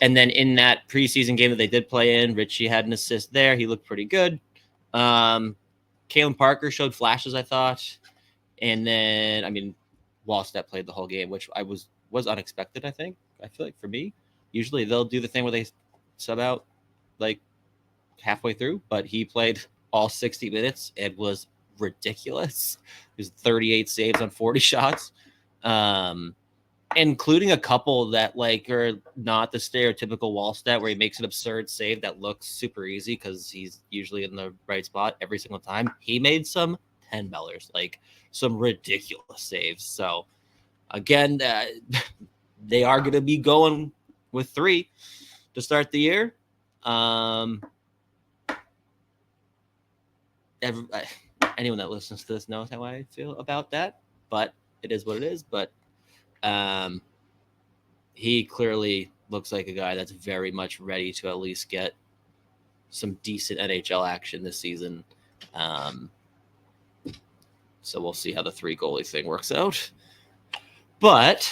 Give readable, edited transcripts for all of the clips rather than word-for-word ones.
And then in that preseason game that they did play in, Richie had an assist there. He looked pretty good. Caedan Parker showed flashes, I thought. And then, I mean, Wallstedt played the whole game, which I was unexpected, I think. I feel like for me, usually they'll do the thing where they sub out like halfway through, but he played all 60 minutes and was ridiculous. It was 38 saves on 40 shots. Including a couple that like are not the stereotypical Wallstedt where he makes an absurd save that looks super easy because he's usually in the right spot every single time. He made some $10, like some ridiculous saves. So again, they are going to be going with 3 to start the year. Anyone that listens to this knows how I feel about that, but it is what it is. But he clearly looks like a guy that's very much ready to at least get some decent NHL action this season. So we'll see how the 3 goalie thing works out. But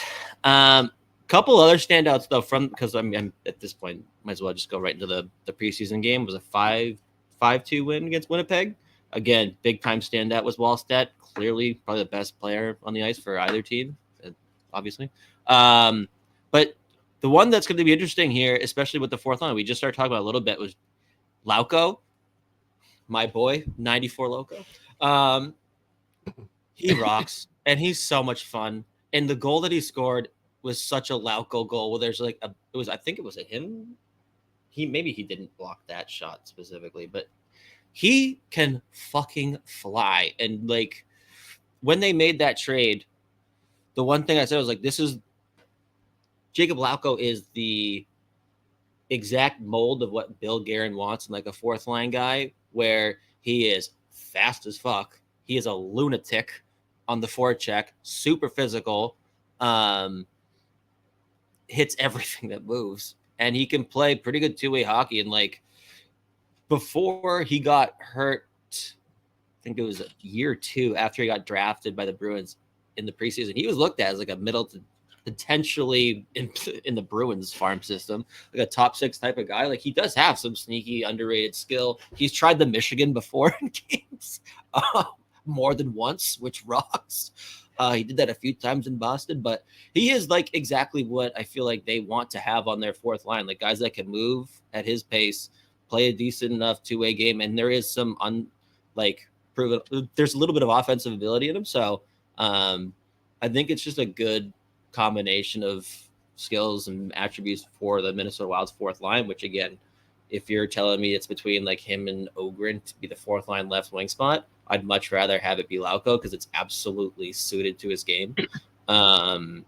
couple other standouts though because I'm at this point might as well just go right into the preseason game. It was a 5-2 win against Winnipeg. Again, big time standout was Wallstedt. Clearly, probably the best player on the ice for either team, obviously. But the one that's going to be interesting here, especially with the fourth line, we just started talking about a little bit, was Lauko, my boy, 94 Loco. He rocks, and he's so much fun. And the goal that he scored was such a Lauko goal. Well, there's like I think it was a him. Maybe he didn't block that shot specifically, but he can fucking fly. And like when they made that trade, the one thing I said was like, this is Jacob Lauko is the exact mold of what Bill Guerin wants in like a fourth line guy, where he is fast as fuck. He is a lunatic on the forecheck, super physical, hits everything that moves, and he can play pretty good two-way hockey. And like before he got hurt, I think it was a year or 2 after he got drafted by the Bruins in the preseason, he was looked at as like a middle to potentially in the Bruins farm system, like a top 6 type of guy. Like he does have some sneaky underrated skill. He's tried the Michigan before in games more than once, which rocks. He did that a few times in Boston, but he is like exactly what I feel like they want to have on their fourth line, like guys that can move at his pace, play a decent enough two-way game, and there is some proven. There's a little bit of offensive ability in him, so I think it's just a good combination of skills and attributes for the Minnesota Wild's fourth line. Which again, if you're telling me it's between like him and Ogren to be the fourth line left wing spot, I'd much rather have it be Lauko because it's absolutely suited to his game. But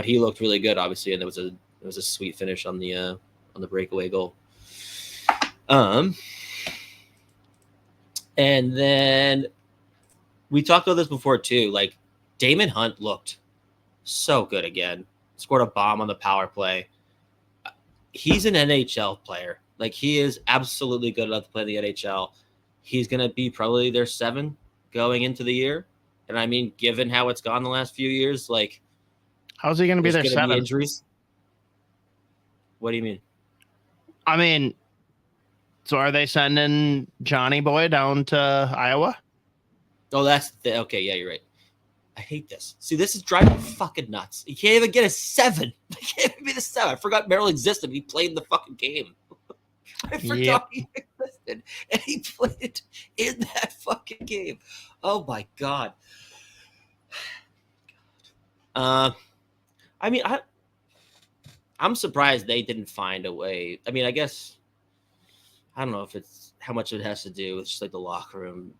he looked really good, obviously, and there was a sweet finish on the breakaway goal. And then we talked about this before too. Like Damon Hunt looked so good again. Scored a bomb on the power play. He's an NHL player. Like he is absolutely good enough to play in the NHL. He's going to be probably their 7 going into the year. And I mean, given how it's gone the last few years, like, how's he going to be their 7? Injuries. What do you mean? I mean, so are they sending Johnny Boy down to Iowa? Oh, okay. Yeah, you're right. I hate this. See, this is driving me fucking nuts. You can't even get a 7. He can't even be the 7. I forgot Merrill existed. He played in the fucking game. I forgot he existed, and he played in that fucking game. Oh my god. I mean, I'm surprised they didn't find a way. I mean, I guess I don't know if it's how much it has to do with just like the locker room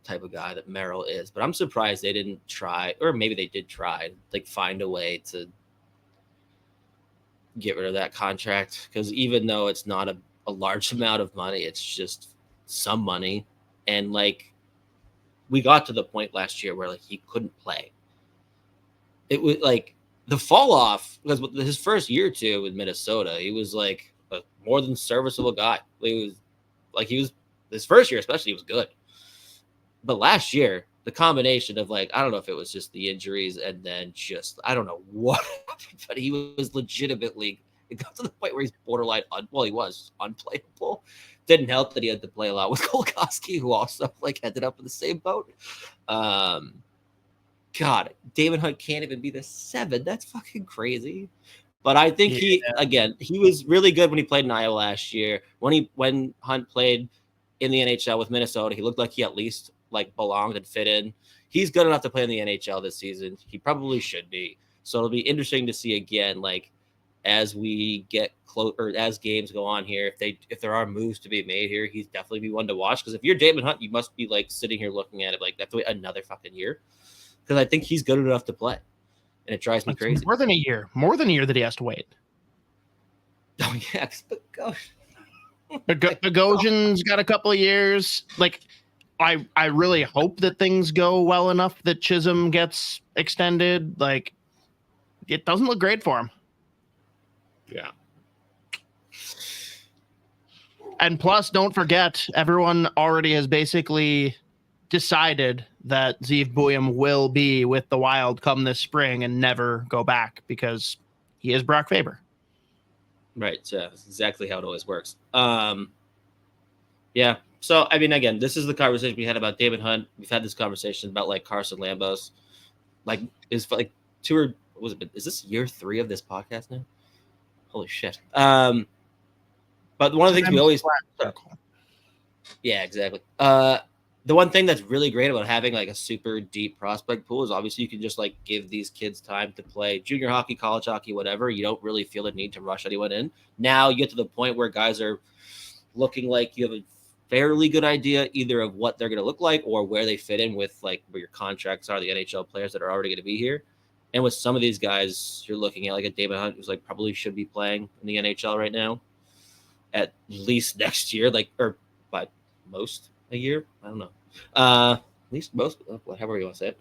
type of guy that Merrill is, but I'm surprised they didn't try, or maybe they did try, like find a way to get rid of that contract, because even though it's not a large amount of money, it's just some money. And like we got to the point last year where like he couldn't play. It was like the fall off, because his first year or 2 with Minnesota, he was like a more than serviceable guy. He was his first year especially, he was good. But last year, the combination of like, I don't know if it was just the injuries and then just, I don't know what, but he was legitimately it got to the point where he's borderline he was unplayable. Didn't help that he had to play a lot with Kolkoski, who also like ended up in the same boat. God, David Hunt can't even be the 7. That's fucking crazy. But I think he was really good when he played in Iowa last year. When Hunt played in the NHL with Minnesota, he looked like he at least like belonged and fit in. He's good enough to play in the NHL this season. He probably should be. So it'll be interesting to see again, like as we get close or as games go on here, if there are moves to be made here, he's definitely be one to watch. Because if you're David Hunt, you must be like sitting here looking at it like, that's another fucking year. Because I think he's good enough to play, and it drives me crazy. More than a year that he has to wait. Oh yeah, Bogosian's got a couple of years. Like, I really hope that things go well enough that Chisholm gets extended. Like, it doesn't look great for him. Yeah. And plus, don't forget, everyone already has basically decided that Zeev Buium will be with the Wild come this spring and never go back because he is Brock Faber. Right. So that's exactly how it always works. Yeah. So, I mean, again, this is the conversation we had about David Hunt. We've had this conversation about like Carson Lambos. Like, is like is this year 3 of this podcast now? Holy shit. But one of the things we always, yeah, exactly. The one thing that's really great about having like a super deep prospect pool is obviously you can just like give these kids time to play junior hockey, college hockey, whatever. You don't really feel the need to rush anyone in. Now you get to the point where guys are looking like you have a fairly good idea either of what they're going to look like or where they fit in with like where your contracts are, the NHL players that are already going to be here. And with some of these guys, you're looking at like a David Hunt who's like probably should be playing in the NHL right now, at least next year, like or by most a year. I don't know. At least most, however you want to say it.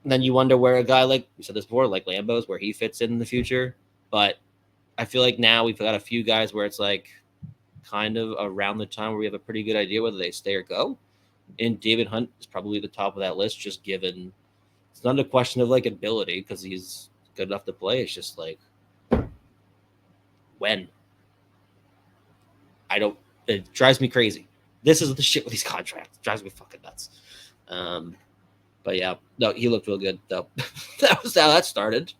Then you wonder where a guy like we said this before, like Lambos, where he fits in the future. But I feel like now we've got a few guys where it's like kind of around the time where we have a pretty good idea whether they stay or go. And David Hunt is probably the top of that list, just given it's not a question of like ability because he's good enough to play. It's just like when. It drives me crazy. This is the shit with these contracts. It drives me fucking nuts. But yeah, no, he looked real good though. That was how that started.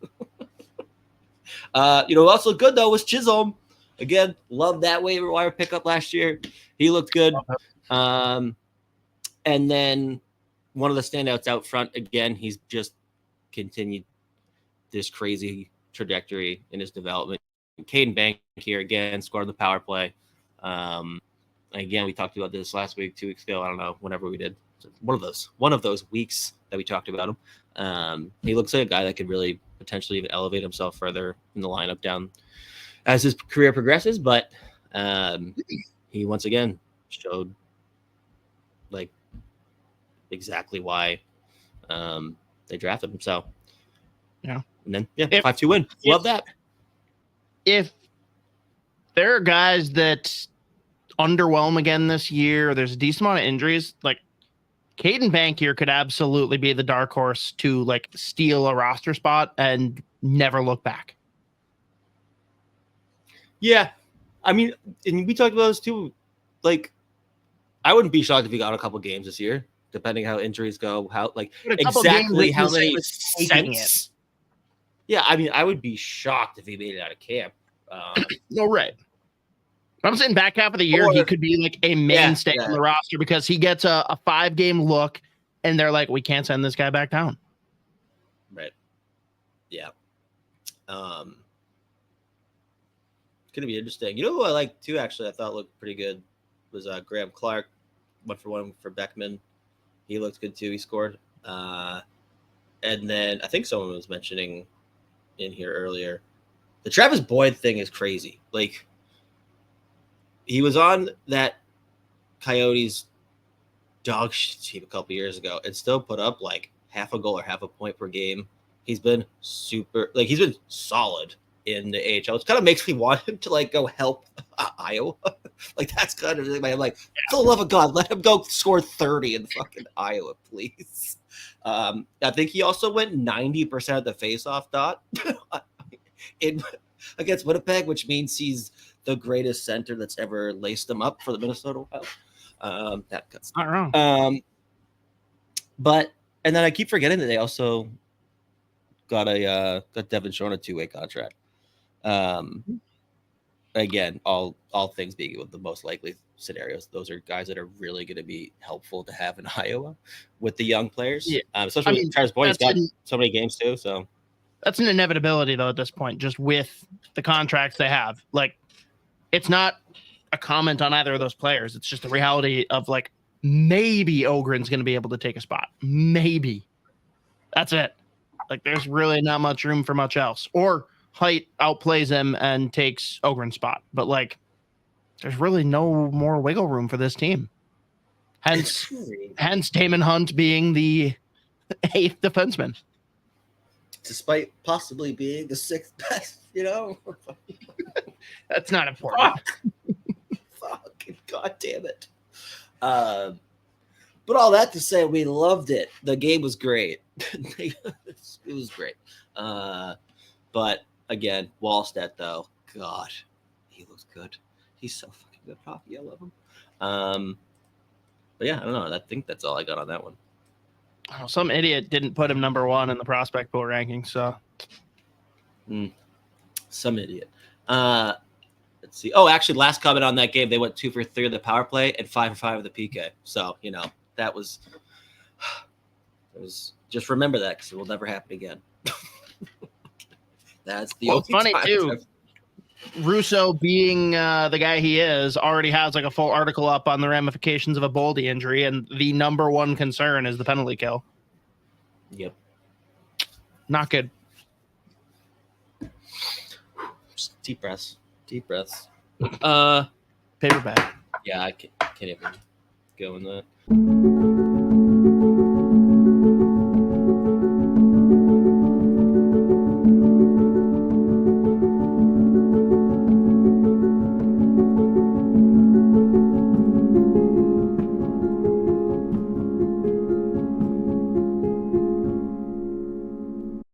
Who else looked good though was Chisholm. Again, loved that waiver wire pickup last year. He looked good. And then one of the standouts out front, again, he's just continued this crazy trajectory in his development. Caedan Bankier again scored on the power play. Again, we talked about this last week, 2 weeks ago. I don't know, whenever we did. One of those weeks that we talked about him. He looks like a guy that could really potentially even elevate himself further in the lineup down as his career progresses. But he once again showed like exactly why they drafted him. So yeah, and then 5-2 win. Love that. If there are guys that underwhelm again this year, or there's a decent amount of injuries, like Caedan Bankier could absolutely be the dark horse to like steal a roster spot and never look back. Yeah. I mean, and we talked about this too. Like, I wouldn't be shocked if he got a couple games this year, depending how injuries go, how like exactly how many cents. Yeah, I mean, I would be shocked if he made it out of camp. No, right. I'm saying back half of the year, he could be like a mainstay on the roster because he gets a 5-game look and they're like, we can't send this guy back down. Right. Yeah. It's going to be interesting. You know who I like too, actually, I thought looked pretty good was Graham Clark. 1-for-1 for Beckman. He looked good too. He scored. And then I think someone was mentioning in here earlier, the Travis Boyd thing is crazy. Like, he was on that Coyotes dog shit team a couple years ago and still put up like half a goal or half a point per game. He's been he's been solid in the AHL. It kind of makes me want him to like go help Iowa. Like that's kind of I'm like, for the love of God, let him go score 30 in fucking Iowa, please. I think he also went 90% of the faceoff dot in against Winnipeg, which means he's the greatest center that's ever laced them up for the Minnesota Wild. That cuts. Not wrong. But and then I keep forgetting that they also got Devin Shore on a 2-way contract. Again, all things being equal, the most likely scenarios, those are guys that are really going to be helpful to have in Iowa with the young players. Yeah. Especially Travis Boyd's got so many games too. So that's an inevitability though at this point, just with the contracts they have. Like, it's not a comment on either of those players. It's just the reality of like, maybe Ogren's going to be able to take a spot. Maybe. That's it. Like, there's really not much room for much else. Or Height outplays him and takes Ogren's spot. But, like, there's really no more wiggle room for this team. Hence Damon Hunt being the 8th defenseman. Despite possibly being the 6th best, That's not important. Fuck. God damn it. But all that to say, we loved it. The game was great. It was great. But again, Wallstedt, though, God, he looks good. He's so fucking good at hockey. I love him. But yeah, I don't know. I think that's all I got on that one. Oh, some idiot didn't put him number 1 in the prospect pool rankings. So, some idiot. Let's see. Oh, actually, last comment on that game, they went 2 for 3 of the power play and 5 for 5 of the PK. So that was. It was just remember that because it will never happen again. That's the. Well, it's funny too. Russo, being the guy he is, already has like a full article up on the ramifications of a Boldy injury, and the number 1 concern is the penalty kill. Yep. Not good. Just deep breaths. Deep breaths. Paper bag. Yeah, I can't even go in that.